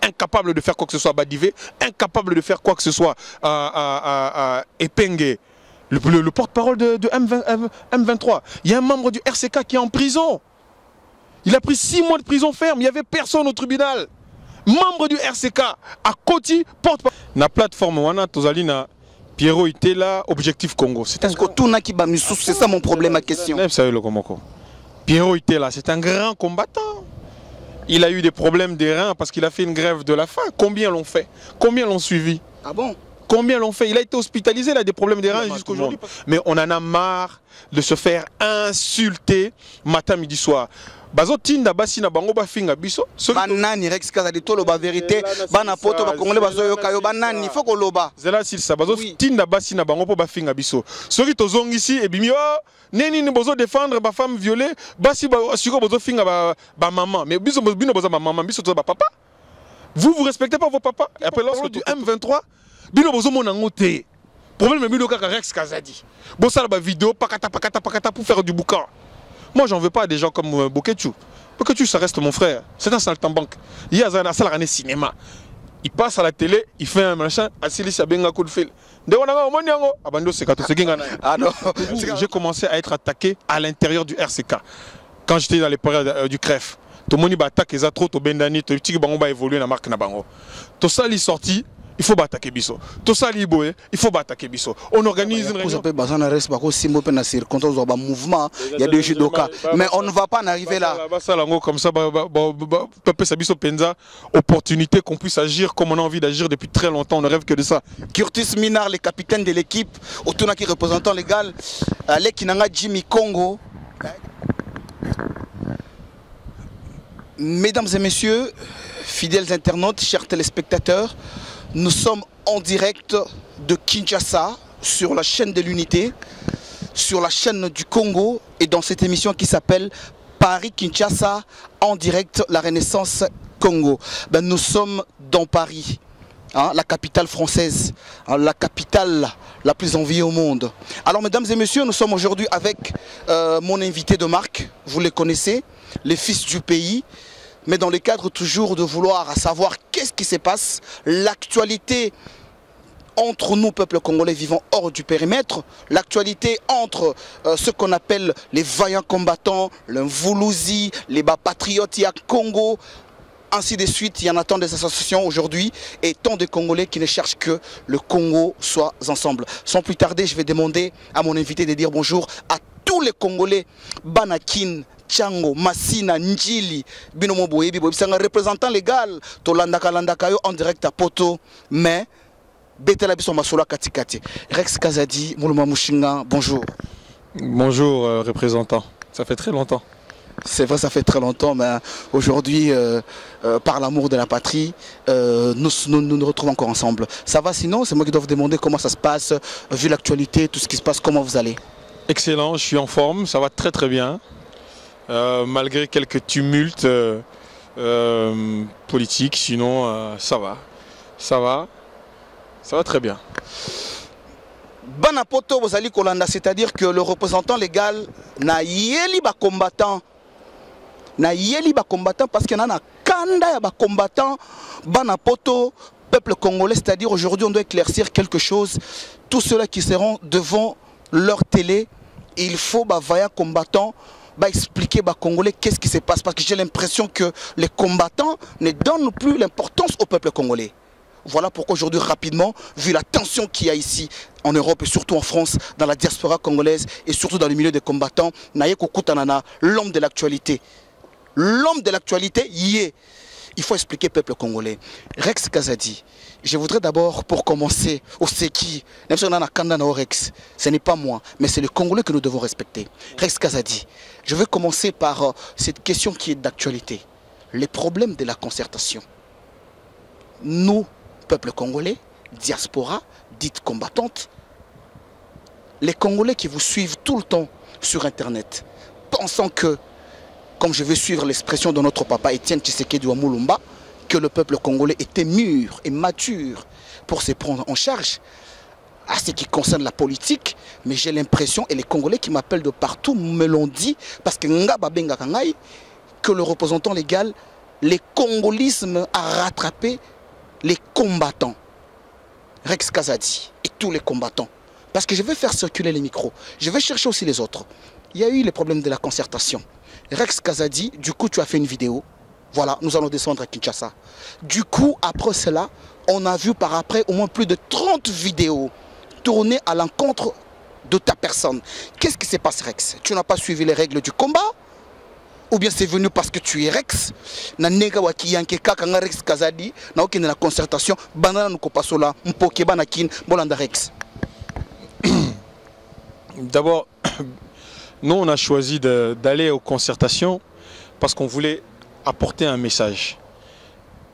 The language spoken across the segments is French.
incapable de faire quoi que ce soit à Badivé, incapable de faire quoi que ce soit à Epenge, le porte-parole de M23. Il y a un membre du RCK qui est en prison. Il a pris 6 mois de prison ferme, il n'y avait personne au tribunal. Membre du RCK, à Koti, porte-parole. La plateforme Wana Tozalina, Pierrot était là, Objectif Congo. C'est ça mon problème, ma question. Pierrot était là, c'est un grand combattant. Il a eu des problèmes des reins parce qu'il a fait une grève de la faim. Combien l'ont fait? Combien l'ont suivi? Ah bon? Combien l'ont fait? Il a été hospitalisé, il a des problèmes des reins jusqu'aujourd'hui. Mais on en a marre de se faire insulter matin, midi, soir. Bazo tinda basi na bango ba finga biso. Banani Rex Kazadi tolo ba vérité. Bana poto ba congolais bazo yo kayo banani faut ko loba. Zela silsa bazo tinda basi na bango po ba finga biso. Soki tozongi ici et bimi oh neni ni bozo défendre ba femme violée basi ba siko bozo finga ba maman mais biso bino bozo ba maman biso to ba papa. Vous respectez pas vos papas. Et après lorsque du M23 bino bozo mona ngote. Problème bino kaka Rex Kazadi. Bossa ba vidéo pakata pour faire du boucan. Moi, j'en veux pas des gens comme Boketu. Boketu, ça reste mon frère. C'est un saltimbanque. Il y a un salle cinéma. Il passe à la télé, il fait un machin, j'ai commencé à être attaqué à l'intérieur du RCK. Quand j'étais dans les périodes du CREF. Tout le monde attaque les atros, tout bendani, tout petit bango va évoluer dans la marque Nabango. Tout ça, il est sorti. Il faut attaquer Bisso. Tout ça, il faut attaquer Bisso. On organise une réunion. Il y a des judokas. Mais on ne va pas en arriver là. Comme ça, opportunité qu'on puisse agir comme on a envie d'agir depuis très longtemps. On ne rêve que de ça. Curtis Minard, le capitaine de l'équipe, Otunaki représentant légal, Lekinanga Jimmy Congo. Mesdames et messieurs, fidèles internautes, chers téléspectateurs, nous sommes en direct de Kinshasa sur la chaîne de l'unité, sur la chaîne du Congo et dans cette émission qui s'appelle Paris-Kinshasa en direct, la Renaissance Congo. Ben, nous sommes dans Paris, hein, la capitale française, hein, la capitale la plus enviée au monde. Alors mesdames et messieurs, nous sommes aujourd'hui avec mon invité de marque, vous les connaissez, les fils du pays. Mais dans le cadre toujours de vouloir savoir qu'est-ce qui se passe, l'actualité entre nous, peuple congolais vivant hors du périmètre, l'actualité entre ce qu'on appelle les vaillants combattants, le Mvoulouzi, les bas patriotes, il y a Congo, ainsi de suite. Il y en a tant des associations aujourd'hui et tant de Congolais qui ne cherchent que le Congo soit ensemble. Sans plus tarder, je vais demander à mon invité de dire bonjour à tous les Congolais, Banakin, Tchango, Massina, Njili, Binomo Boyebi, c'est un représentant légal, Tolandaka en direct à Poto, mais Betela Biso Masola Katikati. Rex Kazadi, Mouluma Mouchinga, bonjour. Bonjour représentant, ça fait très longtemps. C'est vrai, ça fait très longtemps, mais aujourd'hui, par l'amour de la patrie, nous nous retrouvons encore ensemble. Ça va sinon? C'est moi qui dois vous demander comment ça se passe, vu l'actualité, tout ce qui se passe, comment vous allez? Excellent, je suis en forme, ça va très très bien. Malgré quelques tumultes politiques, sinon ça va. Ça va très bien. Banapoto Bozali Kolanda, c'est-à-dire que le représentant légal n'a yeli ba combattant. N'a yeli ba combattant parce qu'il y en a kanda ba combattant. Banapoto, peuple congolais, c'est-à-dire aujourd'hui on doit éclaircir quelque chose. Tous ceux-là qui seront devant leur télé, il faut ba vaillant combattant. Expliquer aux Congolais qu'est-ce qui se passe, parce que j'ai l'impression que les combattants ne donnent plus l'importance au peuple congolais. Voilà pourquoi aujourd'hui rapidement, vu la tension qu'il y a ici en Europe et surtout en France, dans la diaspora congolaise et surtout dans le milieu des combattants, Nayeko Kutanana, l'homme de l'actualité. L'homme de l'actualité y est. Il faut expliquer au peuple congolais. Rex Kazadi, je voudrais d'abord, pour commencer, au Seki, même si on a un Kandana au Rex, ce n'est pas moi, mais c'est le Congolais que nous devons respecter. Rex Kazadi, je vais commencer par cette question qui est d'actualité. Les problèmes de la concertation. Nous, peuple congolais, diaspora, dite combattante, les Congolais qui vous suivent tout le temps sur Internet, pensant que, comme je vais suivre l'expression de notre papa Étienne Tshisekedi wa Mulumba, que le peuple congolais était mûr et mature pour se prendre en charge à ce qui concerne la politique, mais j'ai l'impression, et les Congolais qui m'appellent de partout me l'ont dit, parce que nga babenga kangai, que le représentant légal le congolisme a rattrapé les combattants. Rex Kazadi et tous les combattants. Parce que je vais faire circuler les micros. Je vais chercher aussi les autres. Il y a eu les problèmes de la concertation. Rex Kazadi, du coup, tu as fait une vidéo. Voilà, nous allons descendre à Kinshasa. Du coup, après cela, on a vu par après au moins plus de 30 vidéos tournées à l'encontre de ta personne. Qu'est-ce qui s'est passé, Rex? Tu n'as pas suivi les règles du combat? Ou bien c'est venu parce que tu es Rex? Na nega waki yanke kaka nga Rex Kazadi, na okene na concertation, banana nuko pasola, mpoke banakin, bolanda Rex. D'abord, nous on a choisi d'aller aux concertations parce qu'on voulait apporter un message.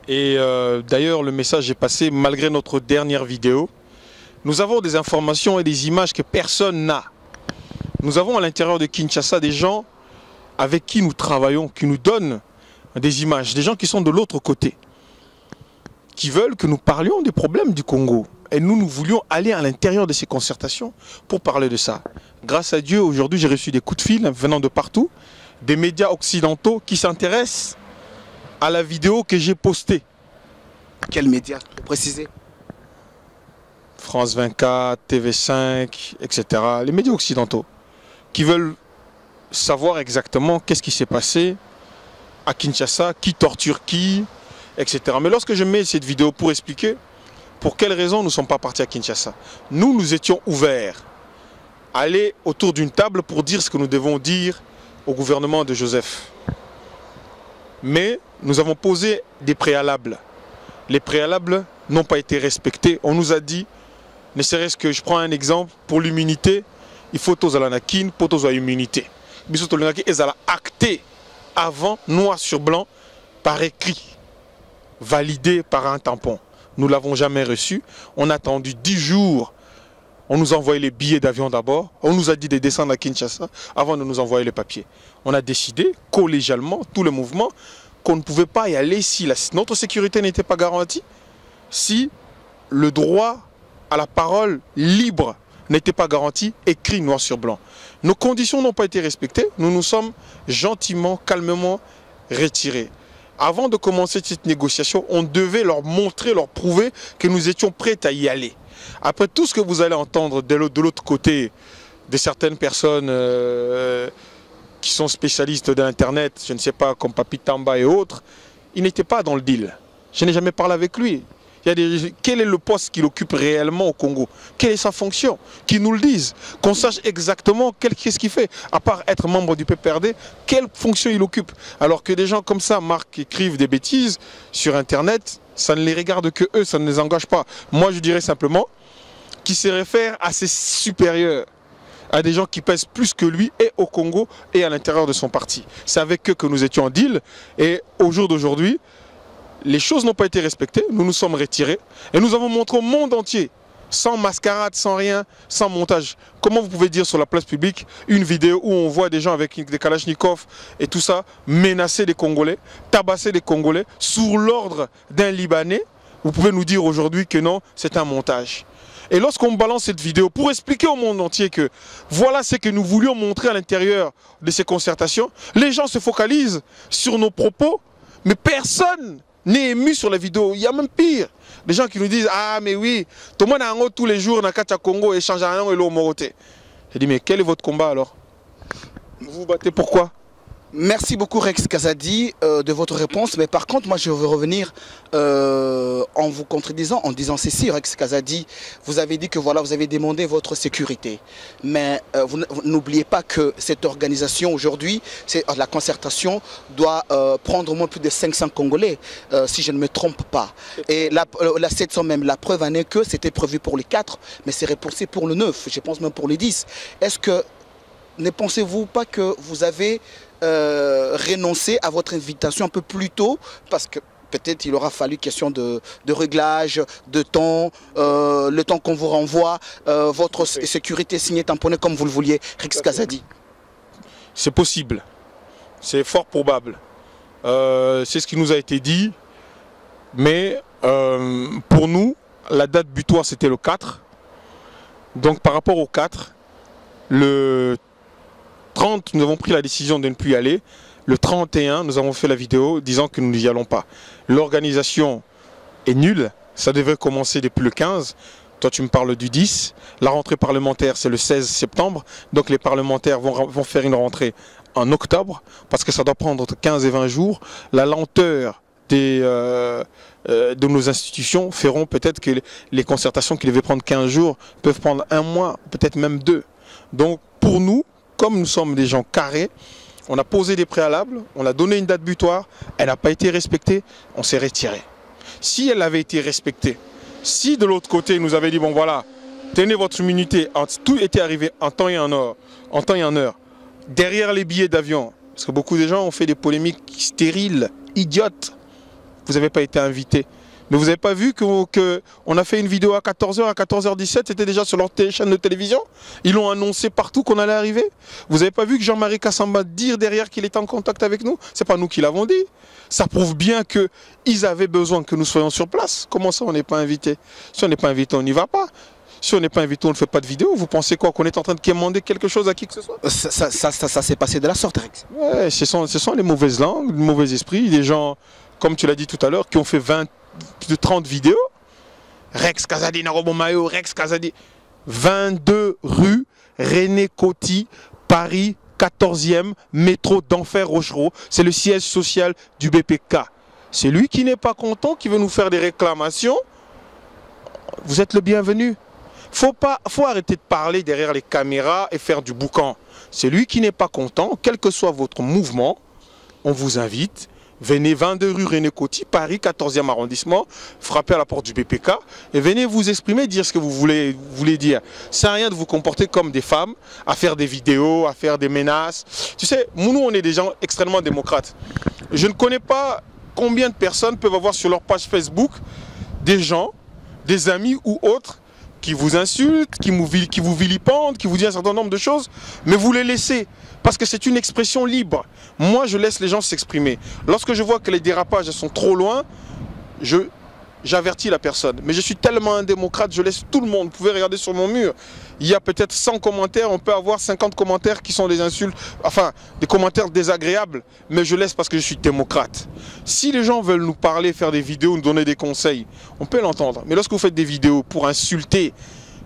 Et d'ailleurs le message est passé malgré notre dernière vidéo. Nous avons des informations et des images que personne n'a. Nous avons à l'intérieur de Kinshasa des gens avec qui nous travaillons, qui nous donnent des images, des gens qui sont de l'autre côté, qui veulent que nous parlions des problèmes du Congo. Et nous voulions aller à l'intérieur de ces concertations pour parler de ça. Grâce à Dieu, aujourd'hui, j'ai reçu des coups de fil venant de partout, des médias occidentaux qui s'intéressent à la vidéo que j'ai postée. Quels médias, pour préciser? France 24, TV5, etc. Les médias occidentaux qui veulent savoir exactement qu'est-ce qui s'est passé à Kinshasa, qui torture qui, etc. Mais lorsque je mets cette vidéo pour expliquer pour quelles raisons nous ne sommes pas partis à Kinshasa, nous étions ouverts à aller autour d'une table pour dire ce que nous devons dire au gouvernement de Joseph. Mais nous avons posé des préalables. Les préalables n'ont pas été respectés. On nous a dit, ne serait-ce que, je prends un exemple, pour l'immunité, il faut tous à l'anakin, pour tous à l'immunité. Ils allaient acter avant, noir sur blanc, par écrit, validé par un tampon. Nous ne l'avons jamais reçu. On a attendu 10 jours. On nous a envoyé les billets d'avion d'abord. On nous a dit de descendre à Kinshasa avant de nous envoyer les papiers. On a décidé, collégialement, tout le mouvement, qu'on ne pouvait pas y aller si notre sécurité n'était pas garantie, si le droit à la parole libre n'était pas garanti, écrit noir sur blanc. Nos conditions n'ont pas été respectées. Nous nous sommes gentiment, calmement retirés. Avant de commencer cette négociation, on devait leur montrer, leur prouver que nous étions prêts à y aller. Après tout ce que vous allez entendre de l'autre côté de certaines personnes qui sont spécialistes de l'Internet, je ne sais pas, comme Papi Tamba et autres, il n'était pas dans le deal. Je n'ai jamais parlé avec lui. Quel est le poste qu'il occupe réellement au Congo? Quelle est sa fonction? Qu'ils nous le disent, qu'on sache exactement qu'est-ce qu'il fait. À part être membre du PPRD, quelle fonction il occupe? Alors que des gens comme ça, Marc, écrivent des bêtises sur Internet, ça ne les regarde que eux, ça ne les engage pas. Moi, je dirais simplement qu'il se réfère à ses supérieurs, à des gens qui pèsent plus que lui et au Congo et à l'intérieur de son parti. C'est avec eux que nous étions en deal et au jour d'aujourd'hui, les choses n'ont pas été respectées, nous nous sommes retirés et nous avons montré au monde entier, sans mascarade, sans rien, sans montage. Comment vous pouvez dire sur la place publique une vidéo où on voit des gens avec des kalachnikovs et tout ça menacer des Congolais, tabasser des Congolais sous l'ordre d'un Libanais? Vous pouvez nous dire aujourd'hui que non, c'est un montage. Et lorsqu'on balance cette vidéo pour expliquer au monde entier que voilà ce que nous voulions montrer à l'intérieur de ces concertations, les gens se focalisent sur nos propos, mais personne n'est ému sur la vidéo. Il y a même pire. Les gens qui nous disent, ah mais oui, tout le monde tous les jours, dans le Congo, échange à un et l'eau moroté. Je dis, mais quel est votre combat alors? Vous vous battez pourquoi? Merci beaucoup Rex Kazadi de votre réponse, mais par contre moi je veux revenir en vous contredisant, en disant ceci. Rex Kazadi, vous avez dit que voilà, vous avez demandé votre sécurité, mais vous n'oubliez pas que cette organisation aujourd'hui, la concertation doit prendre au moins plus de 500 Congolais, si je ne me trompe pas, et la 700 même, la preuve en est que c'était prévu pour les 4, mais c'est repoussé pour le 9, je pense même pour les 10. Est-ce que ne pensez-vous pas que vous avez renoncer à votre invitation un peu plus tôt, parce que peut-être il aura fallu question de réglage, de temps, le temps qu'on vous renvoie, votre sécurité signée tamponnée comme vous le vouliez, Rex Kazadi? C'est possible, c'est fort probable. C'est ce qui nous a été dit, mais pour nous, la date butoir c'était le 4. Donc par rapport au 4, le 30, nous avons pris la décision de ne plus y aller. Le 31, nous avons fait la vidéo disant que nous n'y allons pas. L'organisation est nulle. Ça devait commencer depuis le 15. Toi, tu me parles du 10. La rentrée parlementaire, c'est le 16 septembre. Donc, les parlementaires vont faire une rentrée en octobre parce que ça doit prendre entre 15 et 20 jours. La lenteur de nos institutions feront peut-être que les concertations qui devaient prendre 15 jours peuvent prendre un mois, peut-être même 2. Donc, pour nous, comme nous sommes des gens carrés, on a posé des préalables, on a donné une date butoir, elle n'a pas été respectée, on s'est retiré. Si elle avait été respectée, si de l'autre côté, il nous avait dit, bon voilà, tenez votre immunité, tout était arrivé en temps et en heure, derrière les billets d'avion, parce que beaucoup de gens ont fait des polémiques stériles, idiotes, vous n'avez pas été invité. Mais vous n'avez pas vu qu'on a fait une vidéo à 14h, à 14h17, c'était déjà sur leur chaîne de télévision. Ils l'ont annoncé partout qu'on allait arriver. Vous n'avez pas vu que Jean-Marie Kassamba dire derrière qu'il était en contact avec nous? Ce n'est pas nous qui l'avons dit. Ça prouve bien qu'ils avaient besoin que nous soyons sur place. Comment ça, on n'est pas invité? Si on n'est pas invité, on n'y va pas. Si on n'est pas invité, on ne fait pas de vidéo. Vous pensez quoi? Qu'on est en train de commander quelque chose à qui que ce soit? Ça s'est passé de la sorte, Rex. Ouais, ce sont les mauvaises langues, les mauvais esprits, des gens, comme tu l'as dit tout à l'heure, qui ont fait plus de 30 vidéos. Rex Kazadi Narobomayo, Rex Kazadi. 22 rue René Coty, Paris, 14e, métro d'Enfer Rochereau. C'est le siège social du BPK. C'est lui qui n'est pas content, qui veut nous faire des réclamations. Vous êtes le bienvenu. Faut arrêter de parler derrière les caméras et faire du boucan. C'est lui qui n'est pas content, quel que soit votre mouvement, on vous invite. Venez 22 rue René Coty, Paris, 14e arrondissement, frappez à la porte du BPK et venez vous exprimer, dire ce que vous voulez dire. Ça sert à rien de vous comporter comme des femmes, à faire des vidéos, à faire des menaces. Tu sais, nous, on est des gens extrêmement démocrates. Je ne connais pas combien de personnes peuvent avoir sur leur page Facebook des gens, des amis ou autres, qui vous insultent, qui vous vilipendent, qui vous disent un certain nombre de choses, mais vous les laissez. Parce que c'est une expression libre. Moi, je laisse les gens s'exprimer. Lorsque je vois que les dérapages sont trop loin, j'avertis la personne. Mais je suis tellement un démocrate, je laisse tout le monde. Vous pouvez regarder sur mon mur. Il y a peut-être 100 commentaires, on peut avoir 50 commentaires qui sont des insultes, enfin, des commentaires désagréables. Mais je laisse parce que je suis démocrate. Si les gens veulent nous parler, faire des vidéos, nous donner des conseils, on peut l'entendre. Mais lorsque vous faites des vidéos pour insulter,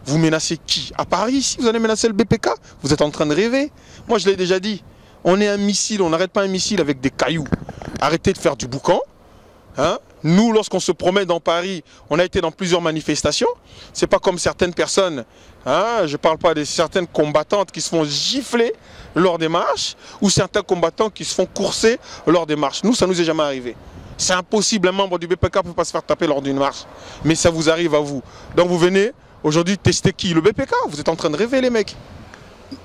vous menacez qui? À Paris, si vous allez menacer le BPK, vous êtes en train de rêver. Moi, je l'ai déjà dit. On est un missile, on n'arrête pas un missile avec des cailloux. Arrêtez de faire du boucan. Hein? Nous, lorsqu'on se promène dans Paris, on a été dans plusieurs manifestations. C'est pas comme certaines personnes, hein? Je ne parle pas de certaines combattantes qui se font gifler lors des marches ou certains combattants qui se font courser lors des marches. Nous, ça ne nous est jamais arrivé. C'est impossible, un membre du BPK ne peut pas se faire taper lors d'une marche. Mais ça vous arrive à vous. Donc vous venez aujourd'hui tester qui? Le BPK? Vous êtes en train de rêver, les mecs.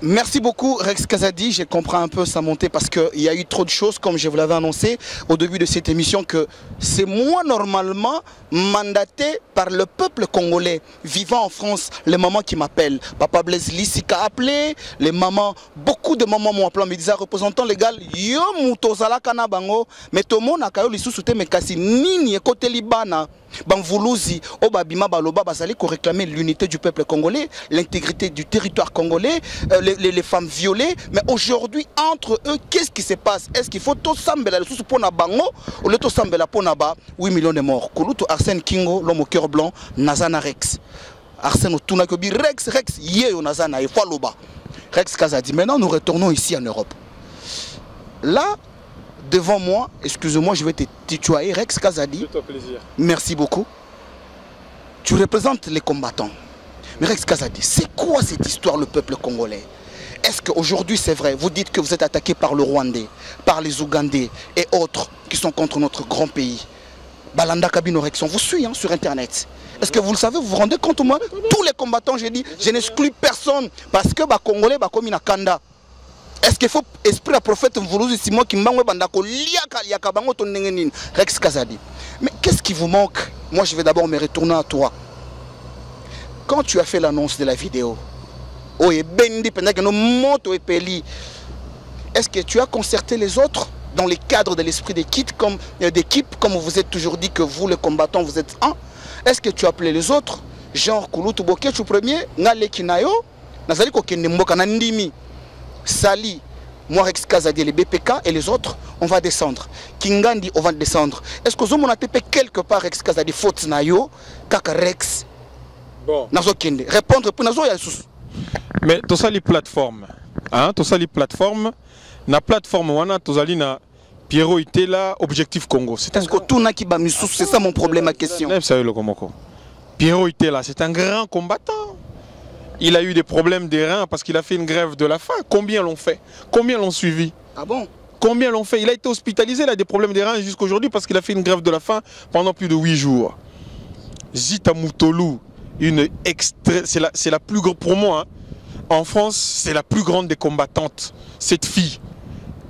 Merci beaucoup Rex Kazadi, j'ai compris un peu sa montée parce qu'il y a eu trop de choses, comme je vous l'avais annoncé au début de cette émission, que c'est moi normalement mandaté par le peuple congolais vivant en France, les mamans qui m'appellent. Papa Blaise Lissika a appelé, les mamans, beaucoup de mamans m'ont appelé, me disaient représentant légal, yo mutozala kana bango, mais tout le monde a kayo lissu soute me kasi nini ekote libana. Banvoulouzi, Obabima Baloba Bazali pour réclamer l'unité du peuple congolais, l'intégrité du territoire congolais, les femmes violées. Mais aujourd'hui, entre eux, qu'est-ce qui se passe? Est-ce qu'il faut tout sambela sous pour na bango ou le tout sambela pour na ba 8 millions de morts? Kouloutou Arsène Kingo, l'homme au cœur blanc, Nazana Rex. Arsène Otunakobi, Rex, Yeo Nazana et Faloba. Rex Kazadi. Maintenant, nous retournons ici en Europe. Là, devant moi, excusez-moi, je vais te tutoyer, Rex Kazadi. C'est un plaisir. Merci beaucoup. Tu représentes les combattants. Mais Rex Kazadi, c'est quoi cette histoire, le peuple congolais? Est-ce qu'aujourd'hui, c'est vrai, vous dites que vous êtes attaqué par le Rwandais, par les Ougandais et autres qui sont contre notre grand pays? Balanda Kabino Rex, on vous suit hein, sur Internet. Est-ce que vous le savez, vous vous rendez compte? Moi, tous les combattants, j'ai dit, je n'exclus personne parce que les Congolais, comme une Kanda. Est-ce qu'il faut esprit la prophète Mvoulouzi Simon qui m'a Rex Kazadi. Mais qu'est-ce qui vous manque? Moi, je vais d'abord me retourner à toi. Quand tu as fait l'annonce de la vidéo, est-ce que tu as concerté les autres dans le cadre de l'esprit d'équipe, comme vous êtes toujours dit que vous, les combattants, vous êtes un? Est-ce que tu as appelé les autres? Genre Kouloutou Bokechu premier, Ngale Kinayo, Nazali Kokende Mboka Nandimi, Sali, moi Rex Kazadi, les BPK et les autres, on va descendre. Kingandi, on va descendre. Est-ce que vous avez quelque part Rex Kazadi, faute nayo, kaka Rex? Bon. Répondre pour nazo ya sous. Mais tout ça les plateformes. Hein, tout ça les plateformes. Na plateforme wana tozali na Pierrot Itela Objectif Congo. C'est Est-ce que tout n'a qui ba misous, c'est ça mon problème, ma question. Pierrot Itela, c'est un grand combattant. Il a eu des problèmes des reins parce qu'il a fait une grève de la faim. Combien l'ont fait? Combien l'ont suivi? Ah bon? Combien l'ont fait? Il a été hospitalisé, il a des problèmes des reins jusqu'à aujourd'hui parce qu'il a fait une grève de la faim pendant plus de 8 jours. Zita Moutolou, c'est la plus grande, pour moi, hein, en France, c'est la plus grande des combattantes. Cette fille,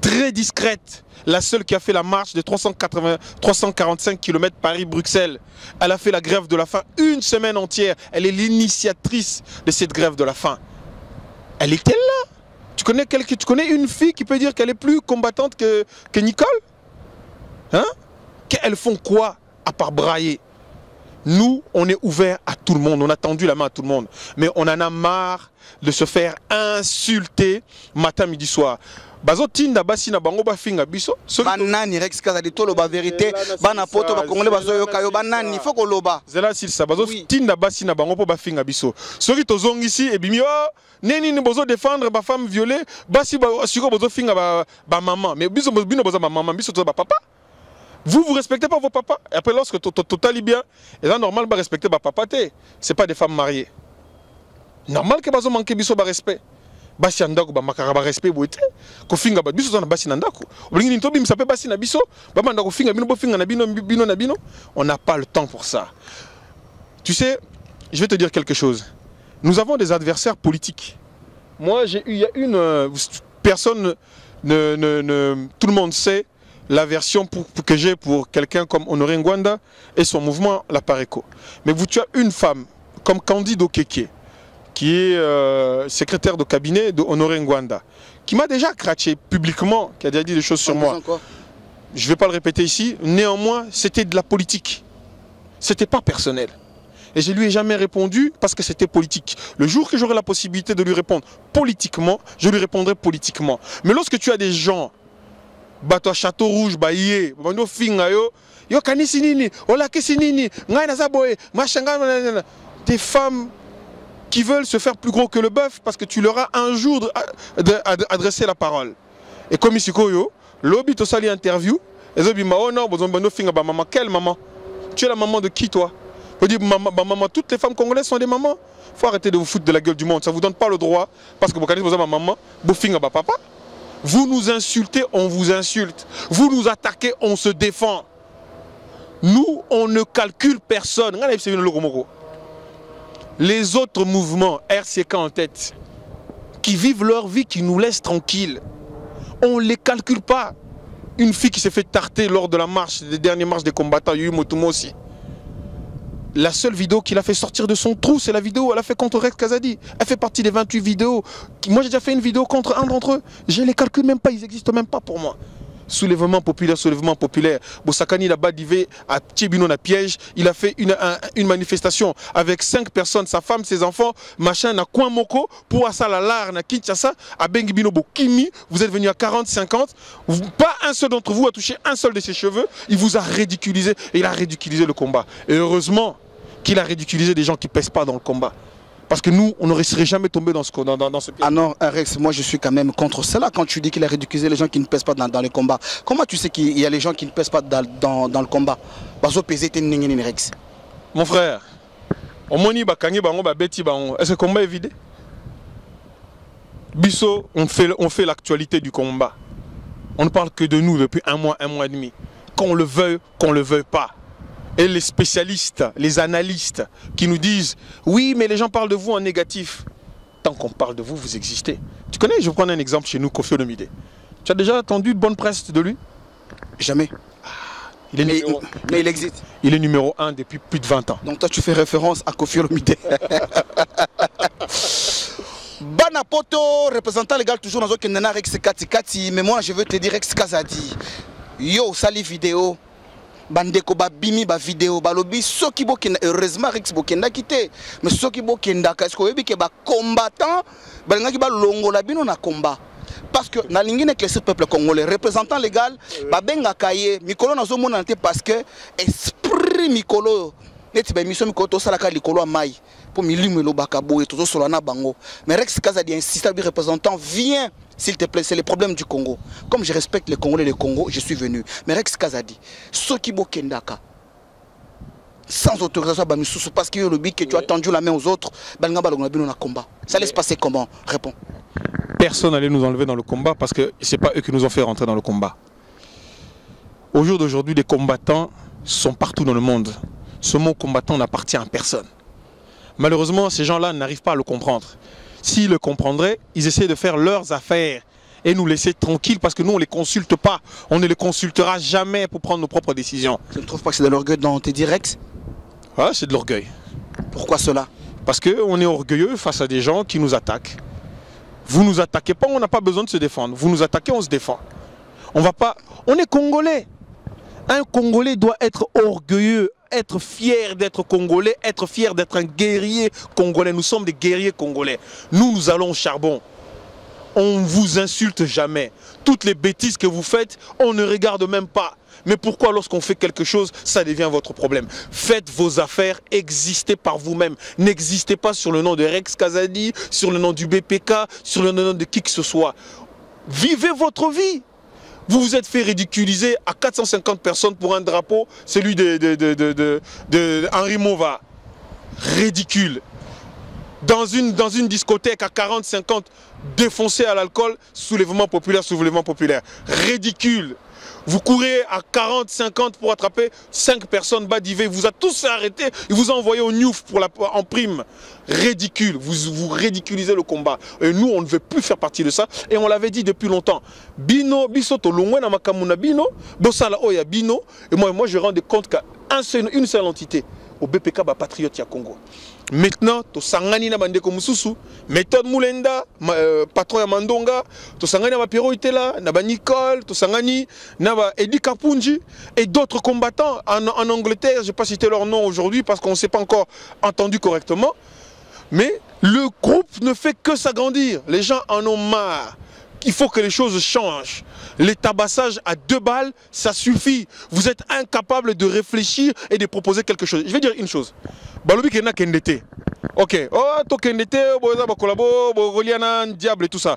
très discrète, la seule qui a fait la marche de 345 km Paris-Bruxelles. Elle a fait la grève de la faim une semaine entière. Elle est l'initiatrice de cette grève de la faim. Elle était là. Tu connais une fille qui peut dire qu'elle est plus combattante que Nicole? Hein? Elles font quoi à part brailler? Nous, on est ouvert à tout le monde, on a tendu la main à tout le monde. Mais on en a marre de se faire insulter matin, midi, soir. Bazo tinda basi na bango ba finga biso. Banani Rex Kazadi tolo ba vérité, bana poto ba congolais bazo yoka yo banani faut ko loba. Zela sil sa bazo tinda basi na bango po ba finga biso. Soki tozongi ici et bimi oh neni ni bozo défendre ba femme violée, basi ba siko bozo finga ba maman. Mais biso bino bozo ba maman, biso to ba papa. Vous respectez pas vos papas. Et après, lorsque tout allait bien, et là, normal, bah, respecter bah, papa. Ce n'est pas des femmes mariées. Normal que vous manquez de respect. Basi andako ba makara respect boite ko finga ba biso na basi ndako olingi ni tobi msape basi na biso ba mandako finga bino bo finga na bino na bino. On n'a pas le temps pour ça. Tu sais, je vais te dire quelque chose. Nous avons des adversaires politiques. Moi, il y a une personne tout le monde sait la version que j'ai pour quelqu'un comme Honoré Ngwanda et son mouvement La Pareco. Mais tu as une femme comme Candide Okeke, qui est secrétaire de cabinet de Honoré Ngwanda, qui m'a déjà craché publiquement, qui a déjà dit des choses sur moi. Je ne vais pas le répéter ici. Néanmoins, c'était de la politique. C'était pas personnel. Et je lui ai jamais répondu parce que c'était politique. Le jour que j'aurai la possibilité de lui répondre politiquement, je lui répondrai politiquement. Mais lorsque tu as des gens, bato Château Rouge, baye, bando finga yo kanisi nini, ola kesi nini, ngai na zaboye, machanga, des femmes qui veulent se faire plus gros que le bœuf parce que tu leur as un jour adressé la parole. Et comme ici koyo, lobby to sali interview, et zo bima oh non, bando finga ba maman, quelle maman? Tu es la maman de qui toi? Je dis maman, toutes les femmes congolaises sont des mamans. Il faut arrêter de vous foutre de la gueule du monde. Ça ne vous donne pas le droit parce que vous connaissez ma maman, vous finga ba papa. Vous nous insultez, on vous insulte. Vous nous attaquez, on se défend. Nous, on ne calcule personne. Les autres mouvements, RCK en tête, qui vivent leur vie, qui nous laissent tranquilles, on ne les calcule pas. Une fille qui s'est fait tarter lors de la marche, des dernières marches des combattants, Yuyu Motumo aussi. La seule vidéo qu'il a fait sortir de son trou, c'est la vidéo qu'elle a fait contre Rex Kazadi. Elle fait partie des 28 vidéos. Moi, j'ai déjà fait une vidéo contre un d'entre eux. Je ne les calcule même pas, ils n'existent même pas pour moi. Soulèvement populaire, soulèvement populaire. Boussakani, il a badivé à Tchébino, à piège. Il a fait une manifestation avec 5 personnes, sa femme, ses enfants, machin, na Coin Moko, pour Asalalar, na Kinshasa, à Bengibino Bokimi. Vous êtes venu à 40-50. Pas un seul d'entre vous a touché un seul de ses cheveux. Il vous a ridiculisé et il a ridiculisé le combat. Et heureusement qu'il a ridiculisé des gens qui ne pèsent pas dans le combat. Parce que nous, on ne serait jamais tombé dans ce piège. Ah non, Rex, moi je suis quand même contre cela quand tu dis qu'il a ridiculisé les gens qui ne pèsent pas dans le combat. Comment tu sais qu'il y a les gens qui ne pèsent pas dans le combat? Rex. Mon frère, est-ce que le combat est vidé? Bisso, on fait l'actualité du combat. On ne parle que de nous depuis un mois et demi. Qu'on le veuille pas. Et les spécialistes, les analystes qui nous disent « Oui, mais les gens parlent de vous en négatif. » Tant qu'on parle de vous, vous existez. Tu connais, je vais prendre un exemple chez nous, Koffi Olomide. Tu as déjà entendu de bonne presse de lui? Jamais. Mais il existe. Il est numéro 1 depuis plus de 20 ans. Donc toi, tu fais référence à Koffi Olomide. Banapoto, représentant légal toujours dans un Rex Kati, mais moi je veux te dire Rex Kazadi. Yo, sali vidéo. Bandeko ba bimi ba vidéo ba lobi soki bokenda heureusement Rex bokenda kité mais soki bokenda est-ce que ba combattant ba ngaki ba longola bino na combat Parce que na lingi n'éclaircir peuple congolais, représentant légal, babenga kaye, mikolo na zo mona parce que esprit mikolo, neti ba mission mikolo to salaka likolo mai pour milimu lo bakabo et tout solana bango. Mais Rex Kazadi insiste à représentant viens s'il te plaît, c'est le problème du Congo. Comme je respecte les Congolais et le Congo, je suis venu. Mais Rex Kazadi, ceux qui bokendaka sans autorisation parce que le but que tu as tendu la main aux autres, ça laisse passer comment? Réponds. Personne n'allait nous enlever dans le combat parce que ce n'est pas eux qui nous ont fait rentrer dans le combat. Au jour d'aujourd'hui, les combattants sont partout dans le monde. Ce mot combattant n'appartient à personne. Malheureusement, ces gens-là n'arrivent pas à le comprendre. S'ils le comprendraient, ils essaient de faire leurs affaires et nous laisser tranquilles parce que nous, on ne les consulte pas. On ne les consultera jamais pour prendre nos propres décisions. Tu ne trouves pas que c'est de l'orgueil dans tes directs? Ah, c'est de l'orgueil. Pourquoi cela? Parce qu'on est orgueilleux face à des gens qui nous attaquent. Vous ne nous attaquez pas, on n'a pas besoin de se défendre. Vous nous attaquez, on se défend. On va pas... On est Congolais. Un Congolais doit être orgueilleux, être fier d'être Congolais, être fier d'être un guerrier congolais. Nous sommes des guerriers congolais. Nous allons au charbon. On ne vous insulte jamais. Toutes les bêtises que vous faites, on ne regarde même pas. Mais pourquoi lorsqu'on fait quelque chose, ça devient votre problème? Faites vos affaires, existez par vous-même. N'existez pas sur le nom de Rex Kazadi, sur le nom du BPK, sur le nom de qui que ce soit. Vivez votre vie. Vous vous êtes fait ridiculiser à 450 personnes pour un drapeau, celui de Henri Mova. Ridicule. Dans une discothèque à 40-50, défoncé à l'alcool, soulèvement populaire. Ridicule. Vous courez à 40-50 pour attraper 5 personnes badivé. Vous a tous arrêté. Il vous a envoyé au Newf en prime. Ridicule. Vous ridiculisez le combat. Et nous, on ne veut plus faire partie de ça. Et on l'avait dit depuis longtemps. Bino, bisoto, longwe na makamuna bino, bosala oya bino. Et moi, je rends compte qu'à une seule entité, au BPK, patriote ya Congo. Maintenant, to sangani na bandeko mususu, méthode Moulenda, patron ya Mandonga, to sangani na Piero Itela, na ba Nicole, to sangani na ba Edi Kapunji et d'autres combattants en Angleterre, je ne vais pas citer leur nom aujourd'hui parce qu'on ne s'est pas encore entendu correctement. Mais le groupe ne fait que s'agrandir. Les gens en ont marre. Il faut que les choses changent. Les tabassages à 2 balles, ça suffit. Vous êtes incapable de réfléchir et de proposer quelque chose. Je vais dire une chose. Balobi kena kendete. Ok. Oh, to kendete, boza bakolabo, bogoliana, diable et tout ça.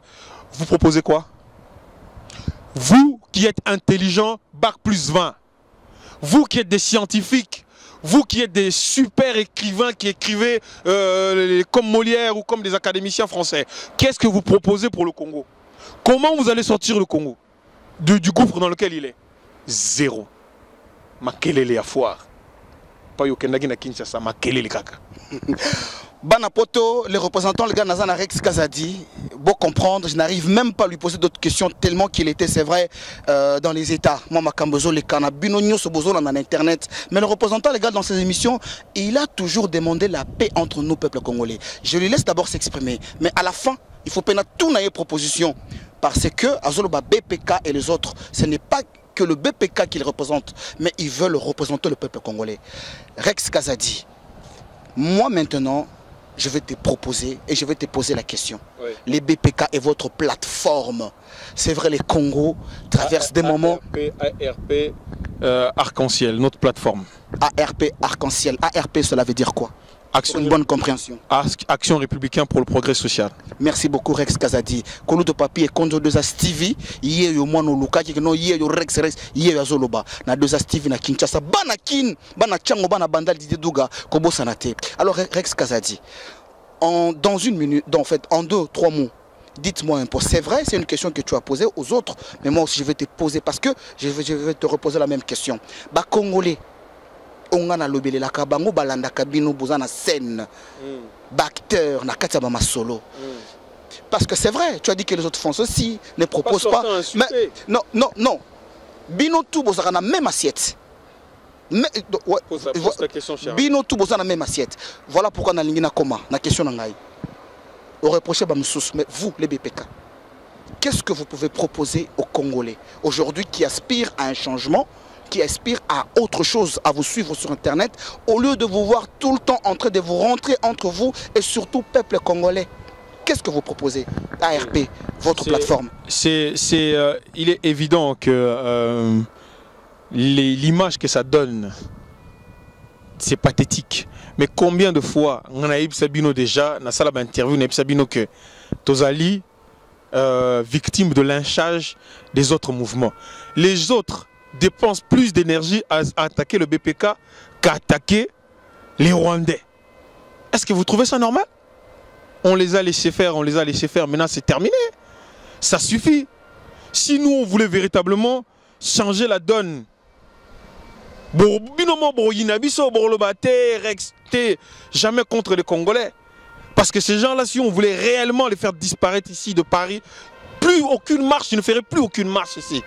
Vous proposez quoi? Vous qui êtes intelligent, bac plus 20. Vous qui êtes des scientifiques. Vous qui êtes des super écrivains qui écrivez comme Molière ou comme des académiciens français. Qu'est-ce que vous proposez pour le Congo? Comment vous allez sortir le Congo du gouffre dans lequel il est? Zéro. Makelele à foire. Pas yokendagi na Kinshasa, makelele kaka. Banapoto, les représentants, le gars Nazana Rex Kazadi, bon comprendre, je n'arrive même pas à lui poser d'autres questions tellement qu'il était, c'est vrai, dans les États. Moi, Makambozo, les Canabino, Sobozo, dans Internet. Mais le représentant, les gars, dans ses émissions, il a toujours demandé la paix entre nous, peuple congolais. Je lui laisse d'abord s'exprimer. Mais à la fin, il faut peine tout naïe proposition. Parce que, Azoloba BPK et les autres, ce n'est pas que le BPK qu'ils représentent, mais ils veulent représenter le peuple congolais. Rex Kazadi, moi maintenant, je vais te proposer et je vais te poser la question. Oui. Les BPK est votre plateforme. C'est vrai, les Congo traversent des moments... ARP, Arc-en-Ciel, notre plateforme. ARP, Arc-en-Ciel. ARP, cela veut dire quoi? Action, une bonne compréhension. Action républicaine pour le progrès social. Merci beaucoup Rex Kazadi. Kolo de papier contre deux Stevie, hier yo mono luka qui no hier yo Rex hier yo Zoloba. Na deux Stevie na Kinshasa banakin, bana chango bana bandal di Douga kobo sanate. Alors Rex Kazadi, dans une minute, en fait en 2-3 mots, dites-moi un peu. C'est vrai, c'est une question que tu as posée aux autres, mais moi aussi je vais te poser parce que je vais te reposer la même question. Ba Congolais on a lobelé la kabango balanda kabino bozana scène d'acteur na katia bama solo parce que c'est vrai tu as dit que les autres font ceci ne proposent pas mais non bino tout bozana même assiette mais ouais, pose la question cher bino tout bozana même assiette voilà pourquoi na lingi na koma na question na ngai au reprocher ba msous mais vous les BPK qu'est-ce que vous pouvez proposer aux Congolais aujourd'hui qui aspirent à un changement, qui aspirent à autre chose, à vous suivre sur Internet, au lieu de vous voir tout le temps en train de vous rentrer entre vous et surtout peuple congolais? Qu'est-ce que vous proposez ARP, votre plateforme? Il est évident que l'image que ça donne, c'est pathétique. Mais combien de fois on a eu Sabino déjà, dans la salle d'interview, on a eu Sabino que Tozali, victime de lynchage des autres mouvements. Les autres dépensent plus d'énergie à attaquer le BPK qu'à attaquer les Rwandais. Est-ce que vous trouvez ça normal? On les a laissés faire, maintenant c'est terminé. Ça suffit. Si nous on voulait véritablement changer la donne, jamais contre les Congolais. Parce que ces gens-là, si on voulait réellement les faire disparaître ici de Paris, plus aucune marche, ils ne feraient plus aucune marche ici.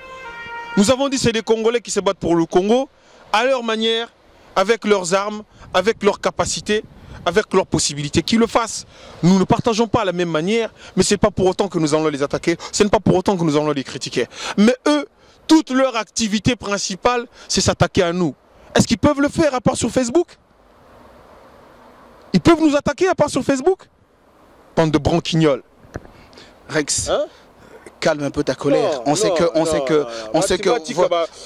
Nous avons dit que c'est des Congolais qui se battent pour le Congo, à leur manière, avec leurs armes, avec leurs capacités, avec leurs possibilités, qu'ils le fassent. Nous ne partageons pas la même manière, mais ce n'est pas pour autant que nous allons les attaquer, ce n'est pas pour autant que nous allons les critiquer. Mais eux, toute leur activité principale, c'est s'attaquer à nous. Est-ce qu'ils peuvent le faire à part sur Facebook? Ils peuvent nous attaquer à part sur Facebook? Bande de branquignoles. Rex, hein? Calme un peu ta colère. On sait que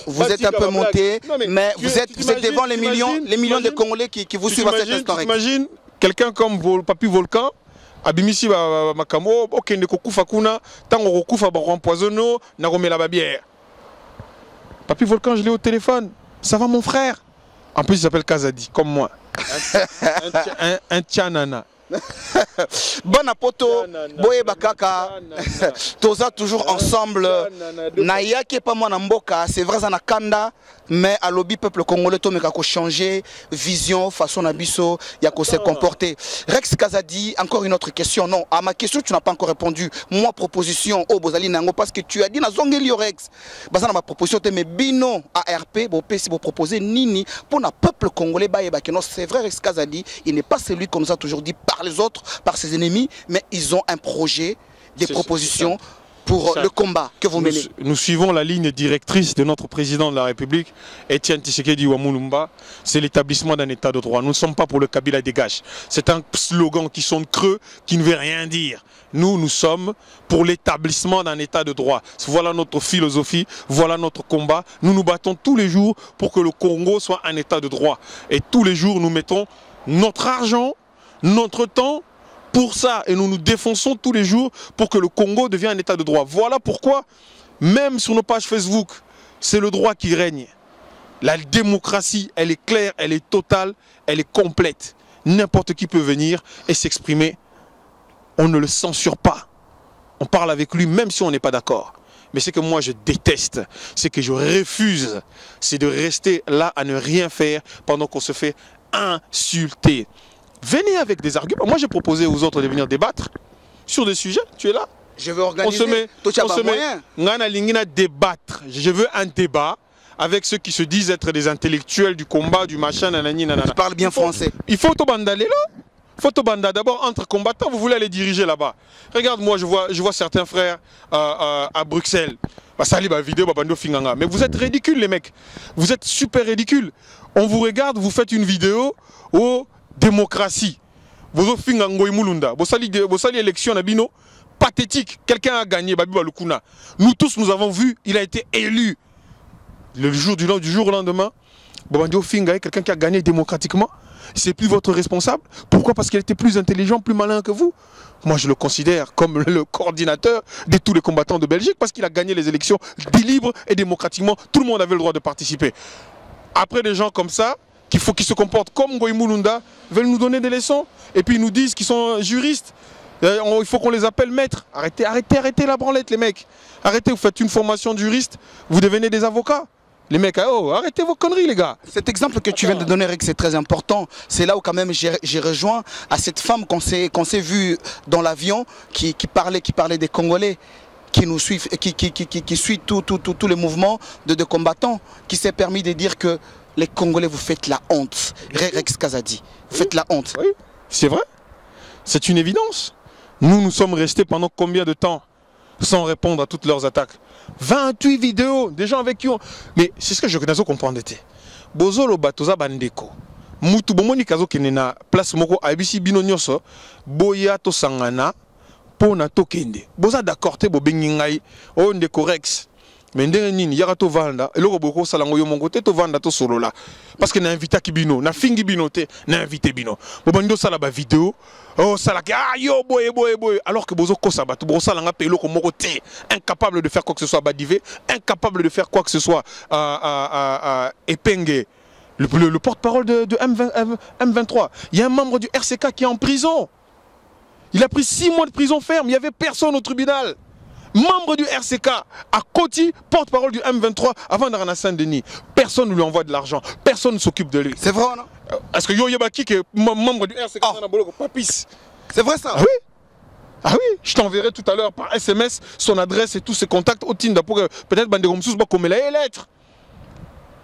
vous êtes un peu monté, mais vous êtes devant les millions de Congolais qui vous suivent à cet instant. T'imagines quelqu'un comme Papi Volcan, Abimisi Makamo, ok, ne kokufa kuna, tango kokufa ba empoisonno, na romela ba bière. Papi Volcan, je l'ai au téléphone. Ça va mon frère? En plus il s'appelle Kazadi, comme moi. Un tchanana. Bon apoto, boye bakaka, toza toujours ensemble. Naya qui est pas moi namboka, c'est vrai ça na kanda, mais à lobby peuple congolais to meka ko changer vision, façon nabiso, ya ko se comporter. Rex Kazadi, encore une autre question. Non, à ma question tu n'as pas encore répondu. Moi proposition au Bozali Nango parce que tu as dit na zongeli Rex. Bazana ma proposition te mais bino ARP, bo pesi bo proposer nini pour na peuple congolais ba yeba que non, c'est vrai Rex Kazadi, il n'est pas celui qu'on nous a toujours dit par les autres, par ses ennemis, mais ils ont un projet, des propositions pour le combat que vous menez. Nous suivons la ligne directrice de notre président de la République, Etienne Tshisekedi Wamulumba, c'est l'établissement d'un état de droit. Nous ne sommes pas pour le Kabila dégage. C'est un slogan qui sonne creux, qui ne veut rien dire. Nous sommes pour l'établissement d'un état de droit. Voilà notre philosophie, voilà notre combat. Nous nous battons tous les jours pour que le Congo soit un état de droit. Et tous les jours, nous mettons notre argent, notre temps pour ça, et nous nous défonçons tous les jours pour que le Congo devienne un état de droit. Voilà pourquoi, même sur nos pages Facebook, c'est le droit qui règne. La démocratie, elle est claire, elle est totale, elle est complète. N'importe qui peut venir et s'exprimer. On ne le censure pas. On parle avec lui même si on n'est pas d'accord. Mais ce que moi je déteste, c'est que je refuse, c'est de rester là à ne rien faire pendant qu'on se fait insulter. Venez avec des arguments. Moi, j'ai proposé aux autres de venir débattre sur des sujets. Tu es là. Je veux organiser. Débattre. Je veux un débat avec ceux qui se disent être des intellectuels du combat, du machin, nanani, nanana. Tu parles bien français. Il faut Tobanda là. Photobanda, d'abord entre combattants, vous voulez aller diriger là-bas. Regarde, moi, je vois certains frères à Bruxelles. Mais vous êtes ridicules, les mecs. Vous êtes super ridicules. On vous regarde, vous faites une vidéo au démocratie. Vous avez élection Nabino pathétique. Quelqu'un a gagné. Nous tous, nous avons vu, il a été élu. Du jour au lendemain, quelqu'un qui a gagné démocratiquement, c'est plus votre responsable. Pourquoi? Parce qu'il était plus intelligent, plus malin que vous. Moi, je le considère comme le coordinateur de tous les combattants de Belgique parce qu'il a gagné les élections libre et démocratiquement. Tout le monde avait le droit de participer. Après, des gens comme ça, qu'ils se comportent comme Ngoï Mulunda, veulent nous donner des leçons. Et puis ils nous disent qu'ils sont juristes. Il faut qu'on les appelle maîtres. Arrêtez la branlette, les mecs. Arrêtez, vous faites une formation de juriste, vous devenez des avocats. Les mecs, oh, arrêtez vos conneries, les gars. Cet exemple que tu viens de donner, Rick, c'est très important. C'est là où quand même j'ai rejoint à cette femme qu'on s'est vue dans l'avion qui parlait des Congolais, qui nous suivent, qui suit tous les mouvements de combattants, qui s'est permis de dire que les Congolais, vous faites la honte. Rex Kazadi, vous faites la honte. Oui, c'est vrai. C'est une évidence. Nous sommes restés pendant combien de temps sans répondre à toutes leurs attaques? 28 vidéos, des gens avec qui on... Mais c'est ce que je connais comprendre. Bozolo batoza bandeko. Mutu bomoni kazo kenena place moko abisi bino nyoso boya to sangana pour na tokende. Boza d'accord te bo bengi ngai o ndeko Rex. Mais ndenge nini yaka to vanda eloko boko sala ngo yo mongo te to vanda to solo là parce que na invité kibino na fingi bino te na invité bino bo bando sala ba vidéo oh sala ke ah yo boy alors que bozo kosa ba to bo sala nga pe eloko moko te incapable de faire quoi que ce soit badivé incapable de faire quoi que ce soit épinguer le porte-parole de M23. Il y a un membre du RCK qui est en prison. Il a pris 6 mois de prison ferme, il n'y avait personne au tribunal. Membre du RCK, à Koti, porte-parole du M23, avant d'arriver à Saint-Denis. Personne ne lui envoie de l'argent, personne ne s'occupe de lui. C'est vrai, non? Est-ce que Yo Yabaki, qui est membre du RCK, papis? C'est vrai ça? Ah oui? Ah oui, je t'enverrai tout à l'heure par SMS son adresse et tous ses contacts au Tinda pour que peut-être Bandegomsous va comme les lettres.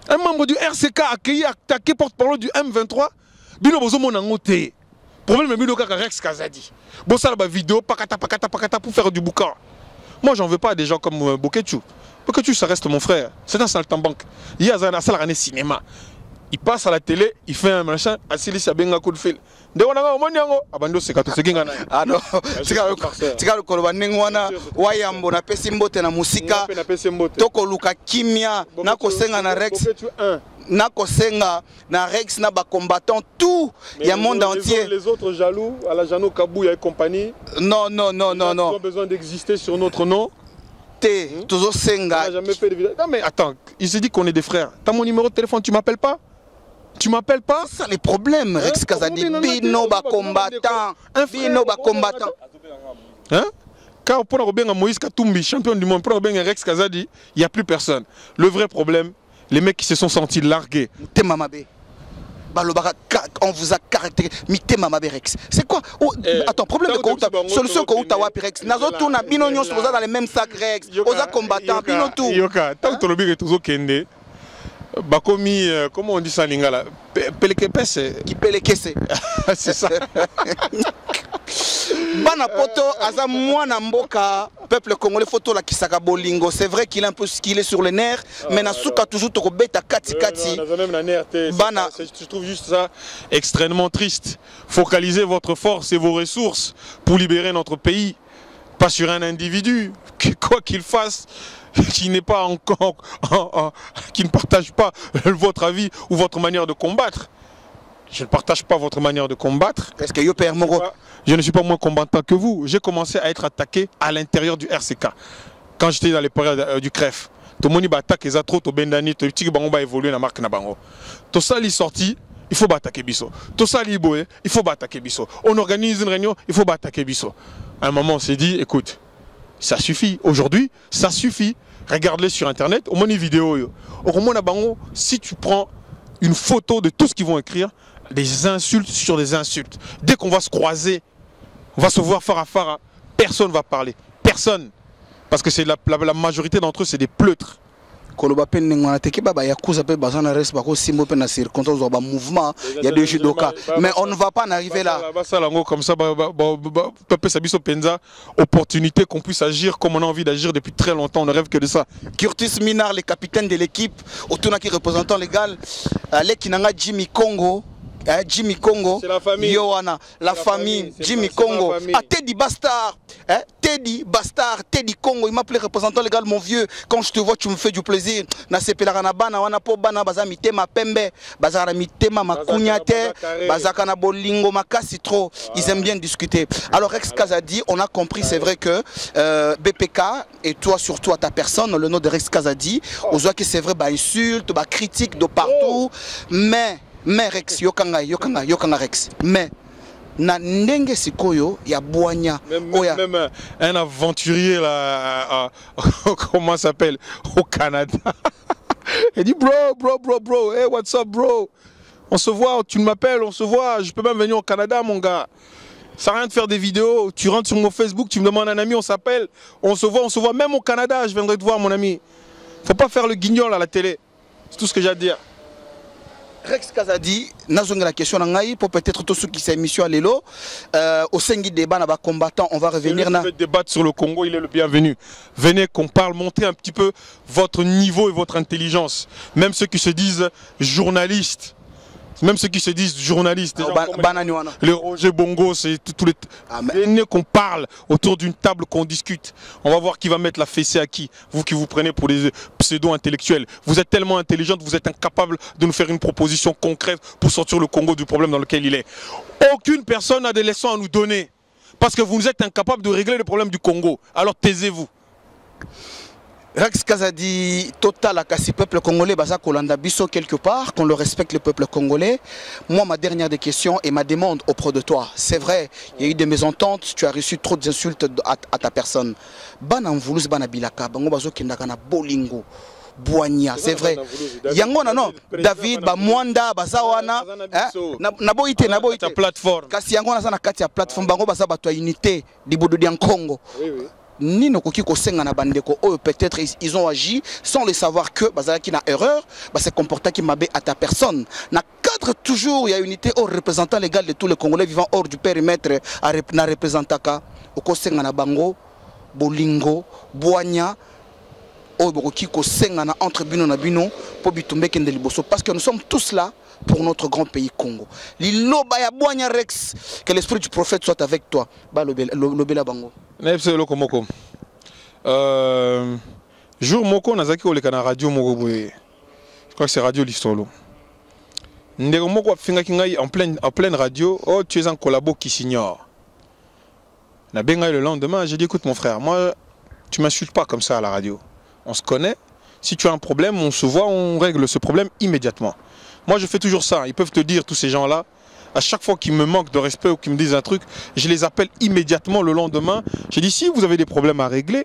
Un membre du RCK accueilli, attaqué porte-parole du M23, Bino Bozo Monangote. Problème est Bino Kaka Rex Kazadi. Bossa la vidéo, pakata pour faire du boucan. Moi, j'en veux pas des gens comme Bokechu. Bokechu, ça reste mon frère. C'est un saltimbanque. Il y a un salle cinéma. Il passe à la télé, il fait un machin, Assili Sabenga coup de fil. Abando c'est quand ah non, c'est quand le Kolobaningwana, Wayambo, na Pesimbote na musika, Toko Luka Kimia, Nako Senga na Rex. Nako Senga na Rex na ba combattant tout il y a monde entier. Les autres jaloux à la Jano Kabouya et compagnie. Non. Ils ont besoin d'exister sur notre nom. Toujours Senga. Jamais fait de vidéo. Non mais attends, il s'est dit qu'on est des frères. T'as mon numéro de téléphone, tu m'appelles pas? Tu m'appelles pas? C'est ça les problèmes, Rex Kazadi. Bino ba combattant. Bino ba combattant. Hein? Car pour Moïse Katumbi, champion du monde, pour Rex Kazadi, il n'y a plus personne. Le vrai problème, les mecs qui se sont sentis largués. On vous a caractérisé. Mité Mamabe Rex. C'est quoi? Attends, problème de Kouta. Solution Kouta Rex. Nazo tourna bino nyon soza dans les mêmes sacs Rex. Oza combattant bino tout. Yoka, tant que le tozo kende. Bakomi, comment on dit ça en lingala? Pelekepese. Qui pelekese. C'est ça. Bana poto aza mwana mboka peuple congolais photo la kisaka bolingo. C'est vrai qu'il est un peu skillé sur les nerfs, mais na souka toujours to beta kati. Bana, je trouve juste ça extrêmement triste. Focalisez votre force et vos ressources pour libérer notre pays, pas sur un individu, quoi qu'il fasse, qui n'est pas encore, qui ne partage pas votre avis ou votre manière de combattre. Je ne partage pas votre manière de combattre. Est-ce que yo père Moro? Je ne suis pas moins combattant que vous. J'ai commencé à être attaqué à l'intérieur du RCK. Quand j'étais dans les périodes du CREF. Tout le monde attaque les atros, tout bendani, tout le monde va évoluer dans la marque Nabango. Tout ça, il sorti, il faut attaquer Bisso. Tout ça, il faut attaquer Bisso. On organise une réunion, il faut attaquer Bisso. À un moment, on s'est dit, écoute, ça suffit. Aujourd'hui, ça suffit. Regarde-les sur Internet, au moins une vidéo. Au moins, Nabango, si tu prends une photo de tout ce qu'ils vont écrire, des insultes sur des insultes. Dès qu'on va se croiser, on va se voir phare à phare, personne ne va parler. Personne. Parce que c'est la majorité d'entre eux, c'est des pleutres. Il y a des judokas. Mais on ne va pas en arriver là. Comme ça, opportunité qu'on puisse agir comme on a envie d'agir depuis très longtemps. On ne rêve que de ça. Curtis Minard, le capitaine de l'équipe, qui représentant légal, Lekinanga Jimmy Congo. Jimmy Congo, c'est la famille. Yohana, la famille, Jimmy Congo, Teddy Bastard, Teddy Bastard, Teddy Congo, il m'appelait représentant légal, mon vieux. Quand je te vois, tu me fais du plaisir. Na sepelarana bana wana po bana baza mitema pembe, bazara mitema makunyate, bazakana bolingo makasi trop. Ils aiment bien discuter. Alors Rex Kazadi, on a compris, c'est vrai que BPK et toi surtout à ta personne, le nom de Rex Kazadi, on voit que c'est vrai, bah insulte, bah critique de partout, mais Rex, yokanga Rex. Mais na ndenge sikoyo ya boanya. Même un aventurier là, comment ça s'appelle, au Canada. Il dit bro, hey what's up bro? On se voit, tu m'appelles, on se voit, je peux même venir au Canada mon gars. Ça n'a rien de faire des vidéos, tu rentres sur mon Facebook, tu me demandes un ami, on s'appelle, on se voit, même au Canada, je viendrai te voir mon ami. Faut pas faire le guignol à la télé, c'est tout ce que j'ai à dire. Rex Kazadi, la question pour peut-être tous ceux qui s'est émission à l'élo. Au sein du débat, combattant, on va revenir. Si vous débattre sur le Congo, il est le bienvenu. Venez qu'on parle, montrer un petit peu votre niveau et votre intelligence. Même ceux qui se disent journalistes. Même ceux qui se disent journalistes, des gens comme Bananiwana. le Roger Bongo, c'est tous les qu'on parle autour d'une table, qu'on discute. On va voir qui va mettre la fessée à qui. Vous qui vous prenez pour des pseudo-intellectuels. Vous êtes tellement intelligente, vous êtes incapable de nous faire une proposition concrète pour sortir le Congo du problème dans lequel il est. Aucune personne n'a des leçons à nous donner. Parce que vous êtes incapable de régler le problème du Congo. Alors taisez-vous. Rex Kazadi, total à Kassi, peuple congolais, Baza Kolanda Bisso quelque part, qu'on le respecte le peuple congolais. Moi, ma dernière des questions et ma demande auprès de toi, c'est vrai, il y a eu des mésententes, tu as reçu trop d'insultes à ta personne. Bana Mvulus, Bana Bilaka, Bango Bazo Kendakana Bolingo, Boigna, c'est vrai. Yango non, David, Bamwanda, Bazawana, Naboïte, Naboïte. Plateforme. Kasi Yango na Katia plateforme, Bango Baza Bato unité, Dibodo Dian Congo. Oui, oui. Ni no koki ko senga na bandeko peut-être ils ont agi sans le savoir que bazala qui n'a erreur se comporta qui m'a à ta personne na cadre toujours il y a unité au représentant légal de tous les Congolais vivant hors du périmètre na représentaka ko senga na bango bolingo boigna o boki ko senga na entre bino na bino po bitumbe kende liboso parce que nous sommes tous là pour notre grand pays Congo. Liloba ya boigna Rex, que l'esprit du prophète soit avec toi. Ba lobela bango. Jour moko nazaki oleka na radio moko boye. Je crois que c'est radio l'Istolo. Ndeko moko afingaki ngai en pleine radio, oh tu es un collabo qui s'ignore. Na benga le lendemain, j'ai dit écoute mon frère, moi tu m'insultes pas comme ça à la radio. On se connaît. Si tu as un problème, on se voit, on règle ce problème immédiatement. Moi je fais toujours ça, ils peuvent te dire tous ces gens-là. À chaque fois qu'ils me manquent de respect ou qu'ils me disent un truc, je les appelle immédiatement le lendemain. J'ai dit, si vous avez des problèmes à régler,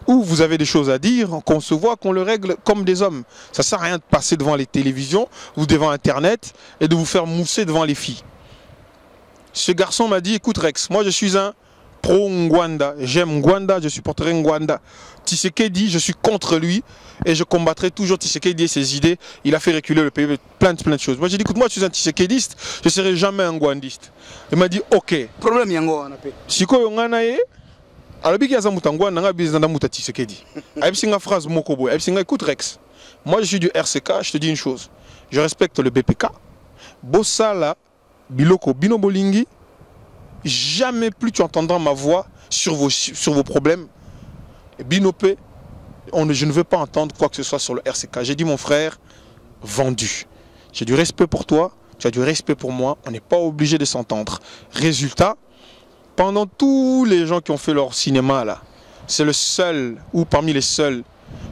ou vous avez des choses à dire, qu'on se voit, qu'on le règle comme des hommes. Ça ne sert à rien de passer devant les télévisions ou devant Internet et de vous faire mousser devant les filles. Ce garçon m'a dit, écoute Rex, moi je suis un pro-Ngwanda. J'aime Ngwanda, je supporterai Ngwanda. Tshisekedi, je suis contre lui et je combattrai toujours Tshisekedi et ses idées. Il a fait reculer le pays, plein de choses. Moi j'ai dit, écoute, moi je suis un Tshisekediste, je ne serai jamais un Ngwandiste. Il m'a dit, ok. Problème yango anape. Siko yonganaye, alors qu'il y a un Ngwanda, il y a un Tshisekedi. Il y a une phrase mokobo. Il y a écoute Rex, moi je suis du RCK, je te dis une chose. Je respecte le BPK. Bossala, Biloko, Bino Bolingi. Jamais plus tu entendras ma voix sur vos problèmes. Binopé, je ne veux pas entendre quoi que ce soit sur le RCK. J'ai dit mon frère, vendu. J'ai du respect pour toi, tu as du respect pour moi, on n'est pas obligé de s'entendre. Résultat, pendant tous les gens qui ont fait leur cinéma là, c'est le seul, ou parmi les seuls,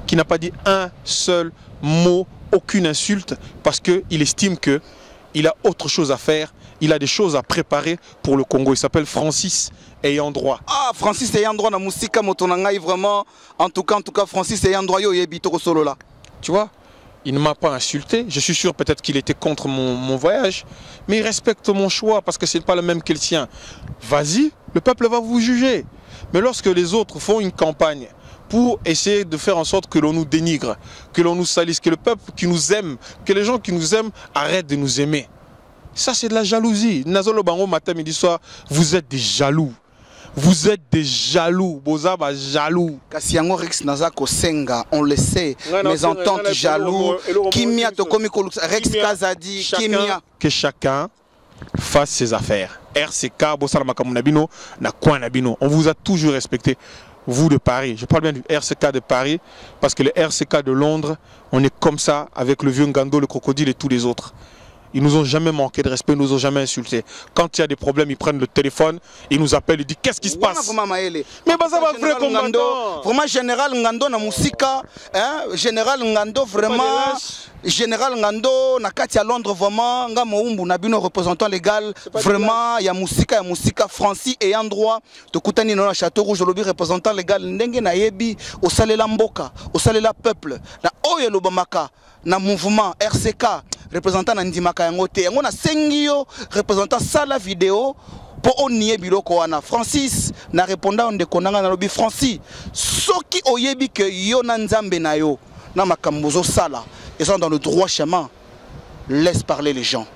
qui n'a pas dit un seul mot, aucune insulte, parce qu'il estime qu'il a autre chose à faire. Il a des choses à préparer pour le Congo. Il s'appelle Francis Ayant Droit. Ah, Francis Ayant Droit, na musika motonangai vraiment. En tout cas, Francis Ayant Droit, yo yebito solo là. Tu vois, il ne m'a pas insulté. Je suis sûr peut-être qu'il était contre mon voyage. Mais il respecte mon choix parce que ce n'est pas le même que le sien. Vas-y, le peuple va vous juger. Mais lorsque les autres font une campagne pour essayer de faire en sorte que l'on nous dénigre, que l'on nous salisse, que le peuple qui nous aime, que les gens qui nous aiment arrêtent de nous aimer. Ça, c'est de la jalousie. Nazolo Bango matin, midi, soir, vous êtes des jaloux. Vous êtes des jaloux. Bozaba jaloux. Kasiango Rex Nazako Senga, on le sait. Mes ententes jaloux. Kimia Tokomiko Rex Kazadi. Kimia. Que chacun fasse ses affaires. RCK, Bossala Makamunabino, Nakwanabino. On vous a toujours respecté. Vous de Paris. Je parle bien du RCK de Paris. Parce que le RCK de Londres, on est comme ça avec le vieux Ngando, le crocodile et tous les autres. Ils nous ont jamais manqué de respect, ils nous ont jamais insulté. Quand il y a des problèmes, ils prennent le téléphone, ils nous appellent, ils disent qu'est-ce qui se passe. Mais bah ça va vrai combattant. Vraiment général Ngando na musika, hein, général Ngando vraiment, général Ngando na kati à Londres vraiment, nga moumbu na bino représentant légal, vraiment ya musika Francis Ayant Droit, to kutani na Château Rouge lobby représentant légal ndenge na yebi au salela mboka, au salela peuple, na oyo lobamaka na mouvement RCK représentant Nandimaka Yangote, yango na sengio représentant sala vidéo pour onier biloko wana. Francis na répondant de konanga na lobby Francis soki oyebi que yo na nzambe na yo na makambozo sala ils sont dans le droit chemin, laisse parler les gens.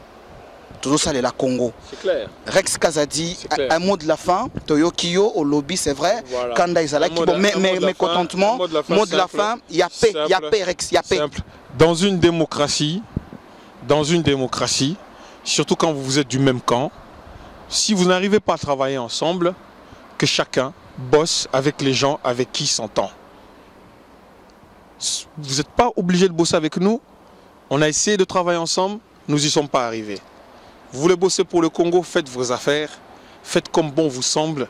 Tout ça, c'est la Congo. C'est clair. Rex Kazadi, un mot de la fin. Toyokio au lobby, c'est vrai. Voilà. Kanda Izalaki, mais contentement. Mot de la fin. Il y a paix, il y a paix, Rex, il y a paix. Dans une démocratie, surtout quand vous êtes du même camp. Si vous n'arrivez pas à travailler ensemble, que chacun bosse avec les gens avec qui il s'entend. Vous n'êtes pas obligé de bosser avec nous. On a essayé de travailler ensemble, nous n'y sommes pas arrivés. Vous voulez bosser pour le Congo, faites vos affaires, faites comme bon vous semble.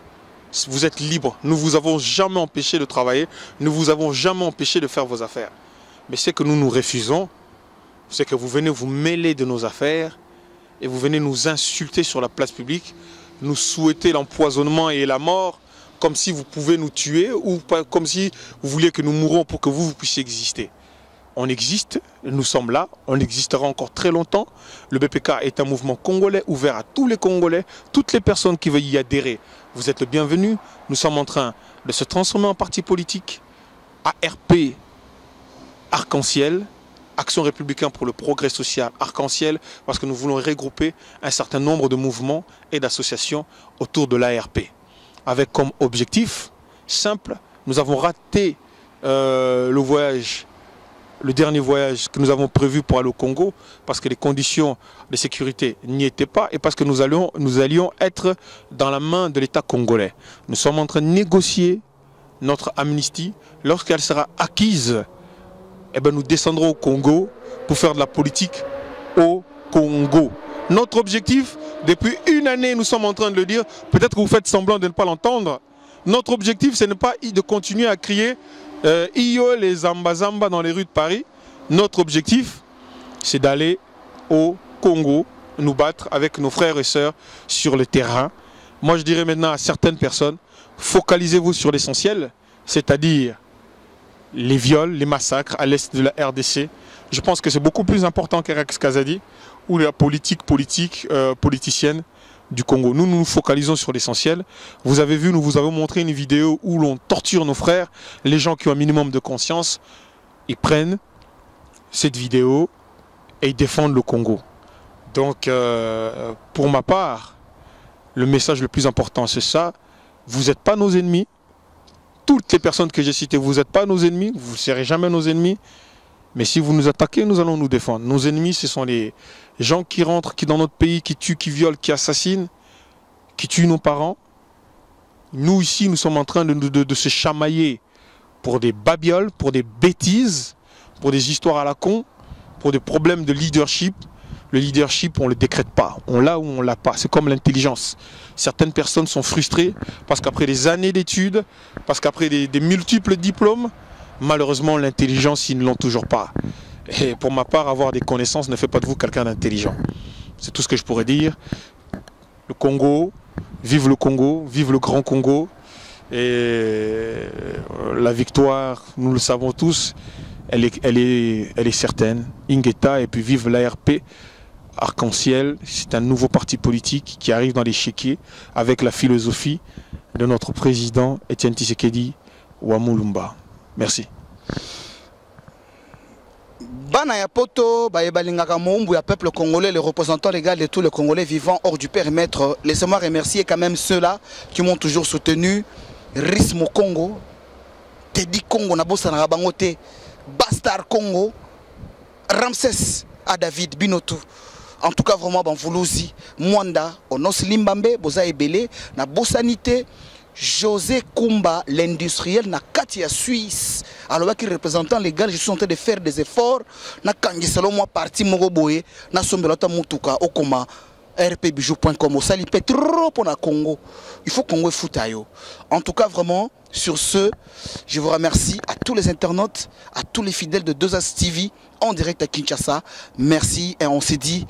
Vous êtes libre. Nous ne vous avons jamais empêché de travailler, nous ne vous avons jamais empêché de faire vos affaires. Mais ce que nous nous refusons, c'est que vous venez vous mêler de nos affaires et vous venez nous insulter sur la place publique, nous souhaiter l'empoisonnement et la mort, comme si vous pouvez nous tuer ou comme si vous vouliez que nous mourons pour que vous puissiez exister. On existe, nous sommes là, on existera encore très longtemps. Le BPK est un mouvement congolais ouvert à tous les Congolais, toutes les personnes qui veulent y adhérer. Vous êtes le bienvenu. Nous sommes en train de se transformer en parti politique. ARP, Arc-en-Ciel, Action républicaine pour le progrès social, Arc-en-Ciel, parce que nous voulons regrouper un certain nombre de mouvements et d'associations autour de l'ARP. Avec comme objectif simple, nous avons raté le dernier voyage que nous avons prévu pour aller au Congo, parce que les conditions de sécurité n'y étaient pas et parce que nous allions être dans la main de l'État congolais. Nous sommes en train de négocier notre amnistie. Lorsqu'elle sera acquise, eh bien, nous descendrons au Congo pour faire de la politique au Congo. Notre objectif, depuis une année, nous sommes en train de le dire, peut-être que vous faites semblant de ne pas l'entendre. Notre objectif, ce n'est pas de continuer à crier Iyo les Zamba dans les rues de Paris. Notre objectif, c'est d'aller au Congo, nous battre avec nos frères et sœurs sur le terrain. Moi, je dirais maintenant à certaines personnes, focalisez-vous sur l'essentiel, c'est-à-dire les viols, les massacres à l'est de la RDC. Je pense que c'est beaucoup plus important qu'Arax Kazadi ou la politicienne du Congo. Nous nous focalisons sur l'essentiel. Vous avez vu, nous vous avons montré une vidéo où l'on torture nos frères. Les gens qui ont un minimum de conscience, ils prennent cette vidéo et ils défendent le Congo. Donc, pour ma part, le message le plus important, c'est ça. Vous n'êtes pas nos ennemis. Toutes les personnes que j'ai citées, vous n'êtes pas nos ennemis. Vous ne serez jamais nos ennemis. Mais si vous nous attaquez, nous allons nous défendre. Nos ennemis, ce sont les gens qui rentrent, qui dans notre pays, qui tuent, qui violent, qui assassinent, qui tuent nos parents. Nous, ici, nous sommes en train de se chamailler pour des babioles, pour des bêtises, pour des histoires à la con, pour des problèmes de leadership. Le leadership, on ne le décrète pas. On l'a ou on ne l'a pas. C'est comme l'intelligence. Certaines personnes sont frustrées parce qu'après des années d'études, parce qu'après des multiples diplômes, malheureusement, l'intelligence, ils ne l'ont toujours pas. Et pour ma part, avoir des connaissances ne fait pas de vous quelqu'un d'intelligent. C'est tout ce que je pourrais dire. Le Congo, vive le grand Congo. Et la victoire, nous le savons tous, elle est certaine. Ingeta, et puis vive l'ARP. Arc-en-Ciel, c'est un nouveau parti politique qui arrive dans l'échiquier avec la philosophie de notre président Etienne Tshisekedi Wamulumba. Merci. Bana ya poto, bayebalingaka moumbu ya peuple congolais, les représentants légaux de tous les Congolais vivant hors du périmètre. Laissez-moi remercier quand même ceux-là qui m'ont toujours soutenu. Rismo Congo, Teddy Congo, Nabosa Narabangote, Bastard Congo, Ramsès à David Binotou. En tout cas, vraiment, Banvoulouzi, Mwanda, Onos Limbambe, Boza Ebele, na Bossanité, José Kumba, l'industriel, na Katia Suisse. Alors, qui représentant légal, je suis en train de faire des efforts. Na Kangi selon moi, parti Mogoboé, na Sombelota Mutuka, Okoma, rpbijou.com, au sali trop pour la Congo. Il faut Congo foutayo. En tout cas, vraiment, sur ce, je vous remercie à tous les internautes, à tous les fidèles de 2As TV en direct à Kinshasa. Merci et on se dit